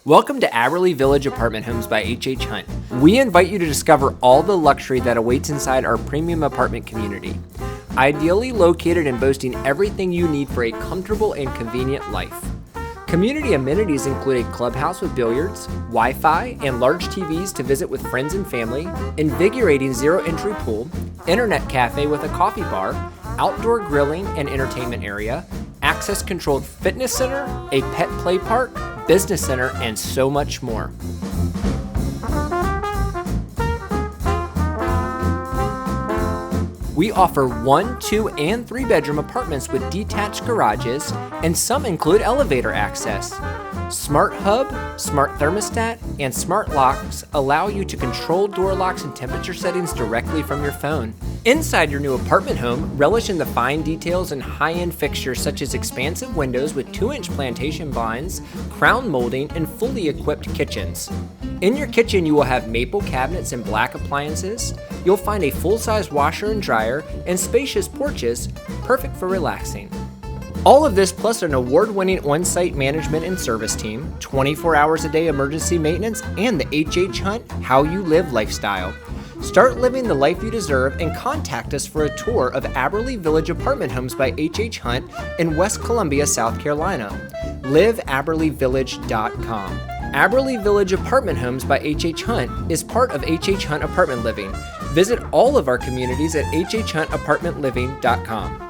Welcome to Aberley Village Apartment Homes by H.H. Hunt. We invite you to discover all the luxury that awaits inside our premium apartment community. Ideally located and boasting everything you need for a comfortable and convenient life. Community amenities include a clubhouse with billiards, Wi-Fi, and large TVs to visit with friends and family, invigorating zero-entry pool, internet cafe with a coffee bar, outdoor grilling and entertainment area, access-controlled fitness center, a pet play park, business center, and so much more. We offer 1, 2, and 3 bedroom apartments with detached garages, and some include elevator access. Smart Hub, Smart Thermostat, and Smart Locks allow you to control door locks and temperature settings directly from your phone. Inside your new apartment home, relish in the fine details and high-end fixtures such as expansive windows with 2-inch plantation blinds, crown molding, and fully equipped kitchens. In your kitchen, you will have maple cabinets and black appliances. You'll find a full-size washer and dryer and spacious porches, perfect for relaxing. All of this plus an award-winning on-site management and service team, 24 hours a day emergency maintenance, and the H.H. Hunt How You Live lifestyle. Start living the life you deserve and contact us for a tour of Aberley Village Apartment Homes by H.H. Hunt in West Columbia, South Carolina. LiveAberleyVillage.com. Aberley Village Apartment Homes by H.H. Hunt is part of H.H. Hunt Apartment Living. Visit all of our communities at hhhuntapartmentliving.com.